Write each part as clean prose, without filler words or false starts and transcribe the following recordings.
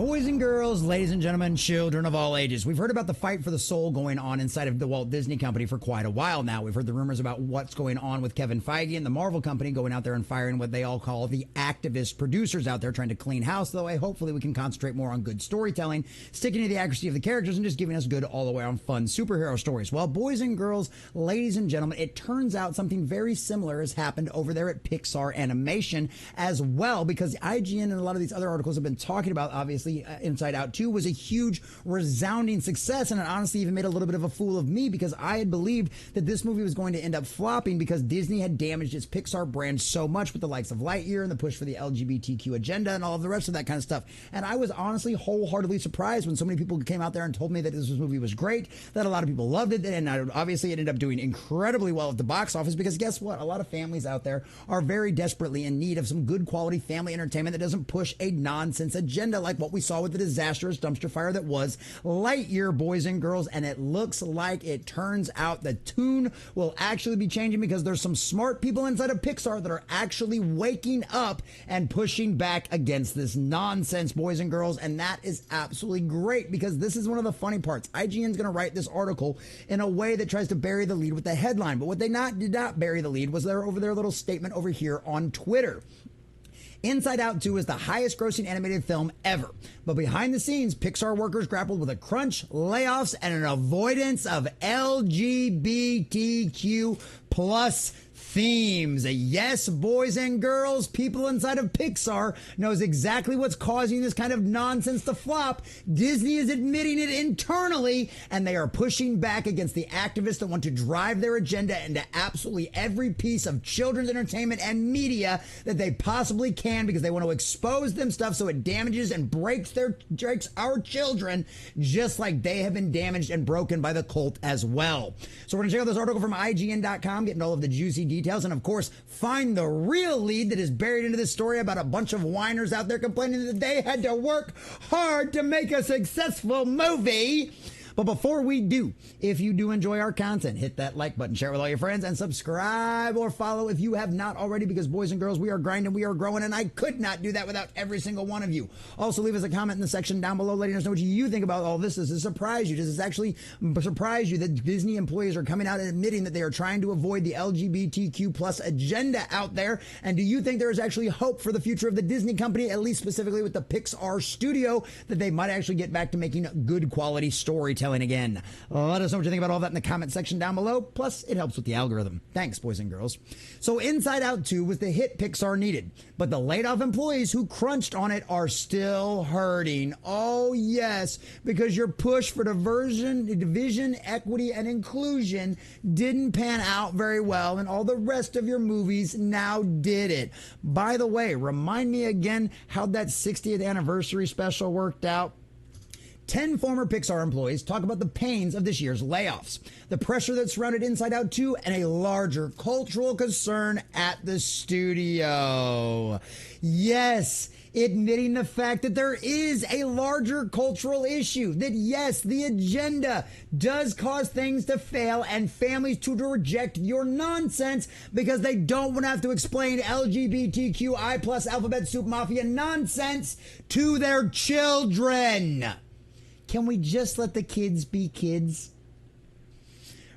Boys and girls, ladies and gentlemen, children of all ages. We've heard about the fight for the soul going on inside of the Walt Disney Company for quite a while now. We've heard the rumors about what's going on with Kevin Feige and the Marvel Company going out there and firing what they all call the activist producers out there trying to clean house. Though hopefully we can concentrate more on good storytelling, sticking to the accuracy of the characters and just giving us good all the way on fun superhero stories. Well, boys and girls, ladies and gentlemen, it turns out something very similar has happened over there at Pixar Animation as well, because IGN and a lot of these other articles have been talking about, obviously, Inside Out 2 was a huge, resounding success, and it honestly even made a little bit of a fool of me because I had believed that this movie was going to end up flopping because Disney had damaged its Pixar brand so much with the likes of Lightyear and the push for the LGBTQ agenda and all of the rest of that kind of stuff. And I was honestly wholeheartedly surprised when so many people came out there and told me that this movie was great, that a lot of people loved it, and obviously it ended up doing incredibly well at the box office because guess what? A lot of families out there are very desperately in need of some good quality family entertainment that doesn't push a nonsense agenda like what we saw with the disastrous dumpster fire that was Lightyear, boys and girls. And it looks like it turns out the tune will actually be changing because there's some smart people inside of Pixar that are actually waking up and pushing back against this nonsense, boys and girls. And that is absolutely great because this is one of the funny parts. IGN's going to write this article in a way that tries to bury the lead with the headline. But what they did not bury the lead was their little statement over here on Twitter. Inside Out 2 is the highest grossing animated film ever. But behind the scenes, Pixar workers grappled with a crunch, layoffs, and an avoidance of LGBTQ plus themes. Yes, boys and girls, people inside of Pixar knows exactly what's causing this kind of nonsense to flop. Disney is admitting it internally, and they are pushing back against the activists that want to drive their agenda into absolutely every piece of children's entertainment and media that they possibly can because they want to expose them stuff so it damages and breaks our children just like they have been damaged and broken by the cult as well. So we're going to check out this article from IGN.com, getting all of the juicy details, and of course find the real lead that is buried into this story about a bunch of whiners out there complaining that they had to work hard to make a successful movie. But before we do, if you do enjoy our content, hit that like button, share it with all your friends, and subscribe or follow if you have not already, because boys and girls, we are grinding, we are growing, and I could not do that without every single one of you. Also, leave us a comment in the section down below letting us know what you think about all this. Does this surprise you? Does this actually surprise you that Disney employees are coming out and admitting that they are trying to avoid the LGBTQ plus agenda out there? And do you think there is actually hope for the future of the Disney company, at least specifically with the Pixar studio, that they might actually get back to making good quality storytelling again? Let us know what you think about all that in the comment section down below. Plus, it helps with the algorithm. Thanks, boys and girls. So Inside Out 2 was the hit Pixar needed, but the laid off employees who crunched on it are still hurting. Oh yes, because your push for division, equity, and inclusion didn't pan out very well, and all the rest of your movies now did it. By the way, remind me again how that 60th anniversary special worked out. 10 former Pixar employees talk about the pains of this year's layoffs, the pressure that surrounded Inside Out 2, and a larger cultural concern at the studio. Yes, admitting the fact that there is a larger cultural issue, that yes, the agenda does cause things to fail and families to reject your nonsense because they don't want to have to explain LGBTQI plus alphabet soup mafia nonsense to their children. Can we just let the kids be kids?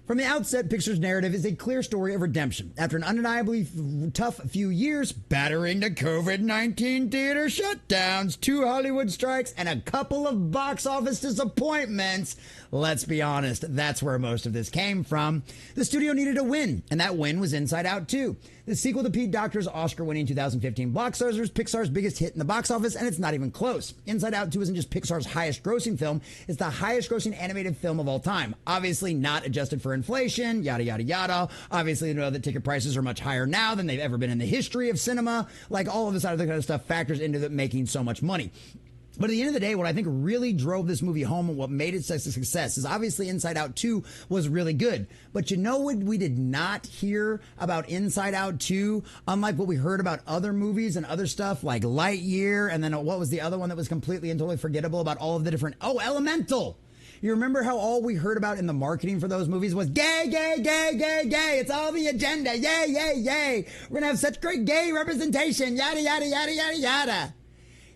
From the outset, Pixar's narrative is a clear story of redemption. After an undeniably tough few years, battering the COVID-19 theater shutdowns, 2 Hollywood strikes, and a couple of box office disappointments, let's be honest, that's where most of this came from. The studio needed a win, and that win was Inside Out 2. The sequel to Pete Docter's Oscar-winning 2015 blockbuster is Pixar's biggest hit in the box office, and it's not even close. Inside Out 2 isn't just Pixar's highest-grossing film, it's the highest-grossing animated film of all time. Obviously not adjusted for inflation, yada, yada, yada. Obviously, you know that ticket prices are much higher now than they've ever been in the history of cinema. Like, all of this other kind of stuff factors into making so much money. But at the end of the day, what I think really drove this movie home and what made it such a success is obviously Inside Out 2 was really good. But you know what we did not hear about Inside Out 2, unlike what we heard about other movies and other stuff like Lightyear, and then what was the other one that was completely and totally forgettable about all of the different... Oh, Elemental! You remember how all we heard about in the marketing for those movies was gay, gay, gay, gay, gay. It's all the agenda. Yay, yay, yay. We're going to have such great gay representation. Yada, yada, yada, yada, yada.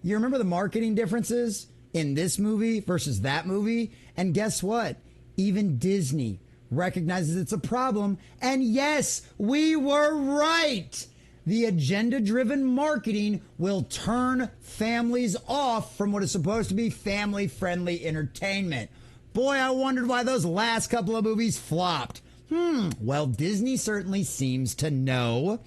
You remember the marketing differences in this movie versus that movie. And guess what? Even Disney recognizes it's a problem. And yes, we were right. The agenda-driven marketing will turn families off from what is supposed to be family-friendly entertainment. Boy, I wondered why those last couple of movies flopped. Well, Disney certainly seems to know.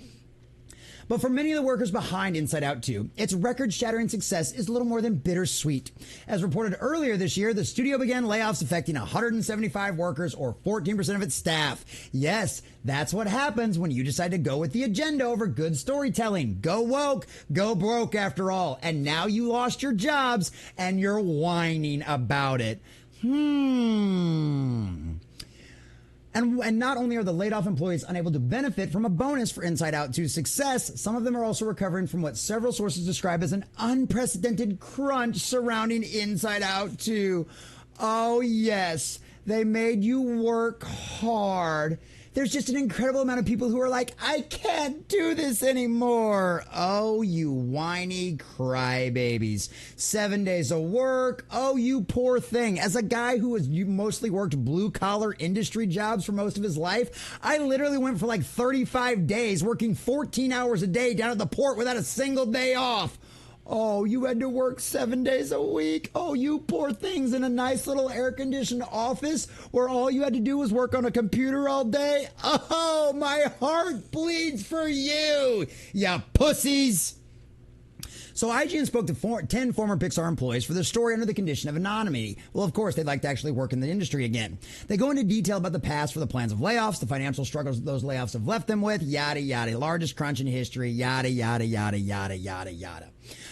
But for many of the workers behind Inside Out 2, its record-shattering success is little more than bittersweet. As reported earlier this year, the studio began layoffs affecting 175 workers, or 14% of its staff. Yes, that's what happens when you decide to go with the agenda over good storytelling. Go woke, go broke after all. And now you lost your jobs and you're whining about it. And not only are the laid-off employees unable to benefit from a bonus for Inside Out 2's success, some of them are also recovering from what several sources describe as an unprecedented crunch surrounding Inside Out 2. Oh, yes, they made you work hard. There's just an incredible amount of people who are like, I can't do this anymore. Oh, you whiny crybabies. 7 days of work. Oh, you poor thing. As a guy who has mostly worked blue-collar industry jobs for most of his life, I literally went for like 35 days working 14 hours a day down at the port without a single day off. Oh, you had to work 7 days a week. Oh, you poor things in a nice little air-conditioned office where all you had to do was work on a computer all day. Oh, my heart bleeds for you, you pussies. So IGN spoke to 10 former Pixar employees for their story under the condition of anonymity. Well, of course, they'd like to actually work in the industry again. They go into detail about the past for the plans of layoffs, the financial struggles those layoffs have left them with, yada, yada, largest crunch in history, yada, yada, yada, yada, yada, yada.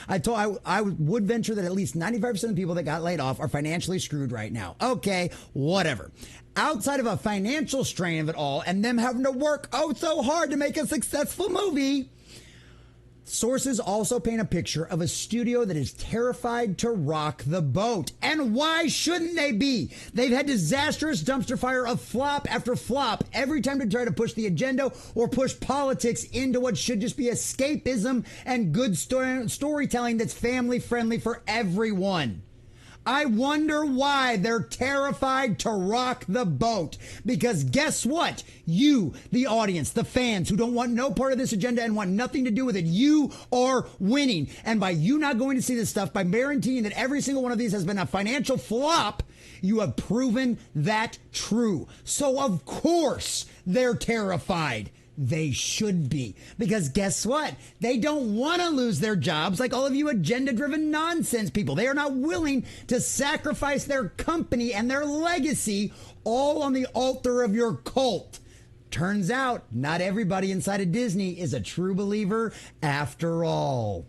I would venture that at least 95% of the people that got laid off are financially screwed right now. Okay, whatever. Outside of a financial strain of it all and them having to work so hard to make a successful movie, sources also paint a picture of a studio that is terrified to rock the boat. And why shouldn't they be? They've had disastrous dumpster fire of flop after flop every time to try to push the agenda or push politics into what should just be escapism and good storytelling that's family friendly for everyone. I wonder why they're terrified to rock the boat. Because guess what? You, the audience, the fans who don't want no part of this agenda and want nothing to do with it, you are winning. And by you not going to see this stuff, by guaranteeing that every single one of these has been a financial flop, you have proven that true. So of course they're terrified. They should be. Because guess what? They don't want to lose their jobs like all of you agenda-driven nonsense people. They are not willing to sacrifice their company and their legacy all on the altar of your cult. Turns out, not everybody inside of Disney is a true believer after all.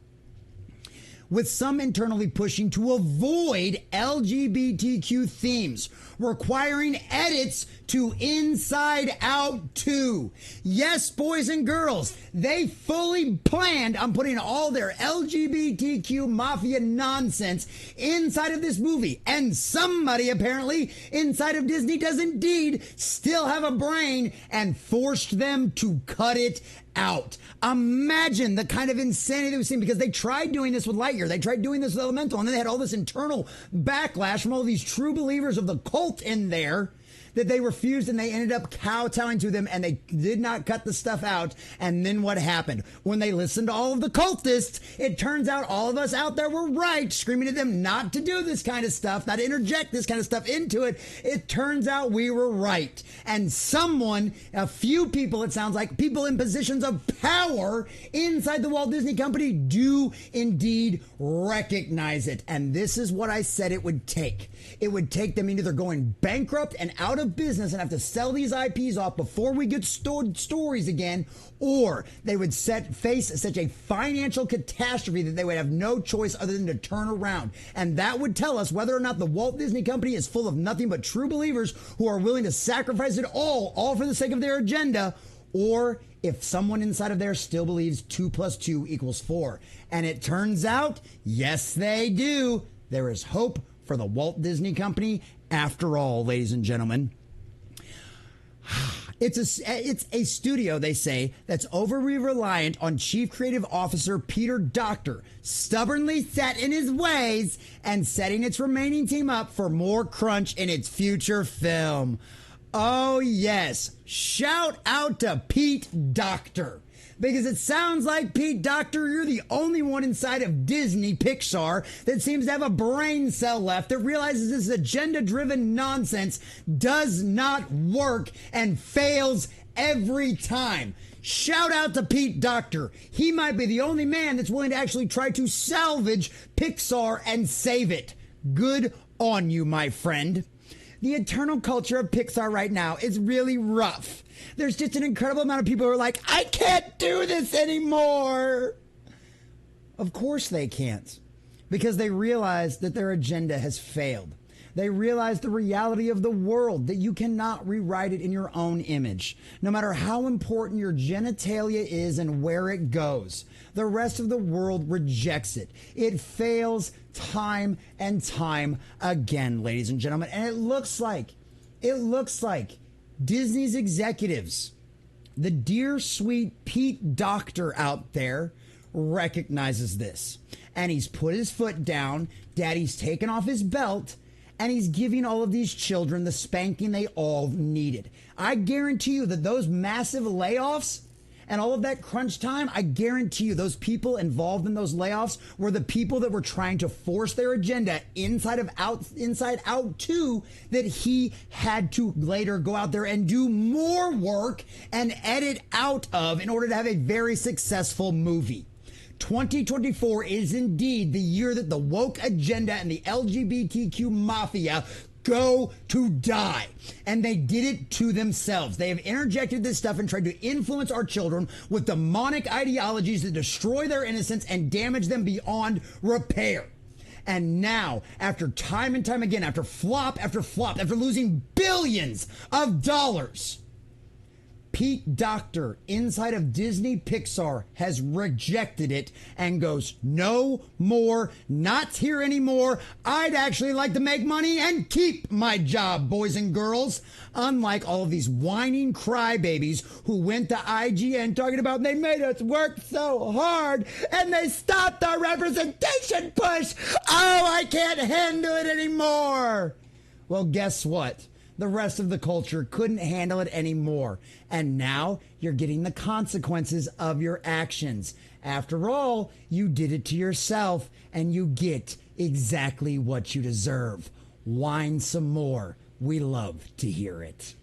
With some internally pushing to avoid LGBTQ themes, requiring edits to Inside Out 2. Yes, boys and girls, they fully planned on putting all their LGBTQ mafia nonsense inside of this movie. And somebody apparently inside of Disney does indeed still have a brain and forced them to cut it out. Imagine the kind of insanity that we've seen, because they tried doing this with Lightyear. They tried doing this with Elemental, and then they had all this internal backlash from all these true believers of the cult in there that they refused, and they ended up kowtowing to them, and they did not cut the stuff out. And then what happened? When they listened to all of the cultists, it turns out all of us out there were right, screaming at them not to do this kind of stuff, not to interject this kind of stuff into it. It turns out we were right. And someone, a few people, it sounds like, people in positions of power inside the Walt Disney Company do indeed recognize it. And this is what I said it would take. It would take them either going bankrupt and out of business and have to sell these IPs off before we get stories again, or they would face such a financial catastrophe that they would have no choice other than to turn around. And that would tell us whether or not the Walt Disney Company is full of nothing but true believers who are willing to sacrifice it all for the sake of their agenda, or if someone inside of there still believes 2 + 2 = 4. And it turns out, yes, they do. There is hope for the Walt Disney Company after all, ladies and gentlemen. It's a studio, they say, that's overly reliant on Chief Creative Officer Peter Docter, stubbornly set in his ways and setting its remaining team up for more crunch in its future film. Oh yes, shout out to Pete Docter. Because it sounds like, Pete Docter, you're the only one inside of Disney Pixar that seems to have a brain cell left that realizes this agenda-driven nonsense does not work and fails every time. Shout out to Pete Docter. He might be the only man that's willing to actually try to salvage Pixar and save it. Good on you, my friend. The eternal culture of Pixar right now is really rough. There's just an incredible amount of people who are like, I can't do this anymore. Of course they can't, because they realize that their agenda has failed. They realize the reality of the world, that you cannot rewrite it in your own image. No matter how important your genitalia is and where it goes, the rest of the world rejects it. It fails time and time again, ladies and gentlemen. And it looks like Disney's executives, the dear sweet Pete Docter out there, recognizes this. And he's put his foot down, daddy's taken off his belt, and he's giving all of these children the spanking they all needed. I guarantee you that those massive layoffs and all of that crunch time, I guarantee you those people involved in those layoffs were the people that were trying to force their agenda inside out too, that he had to later go out there and do more work and edit out of in order to have a very successful movie. 2024 is indeed the year that the woke agenda and the LGBTQ mafia go to die. And they did it to themselves. They have interjected this stuff and tried to influence our children with demonic ideologies that destroy their innocence and damage them beyond repair. And now, after time and time again, after flop after flop, after losing billions of dollars, Pete Docter, inside of Disney Pixar, has rejected it and goes, no more, not here anymore. I'd actually like to make money and keep my job, boys and girls. Unlike all of these whining crybabies who went to IGN talking about they made us work so hard and they stopped our representation push. Oh, I can't handle it anymore. Well, guess what? The rest of the culture couldn't handle it anymore. And now you're getting the consequences of your actions. After all, you did it to yourself, and you get exactly what you deserve. Whine some more. We love to hear it.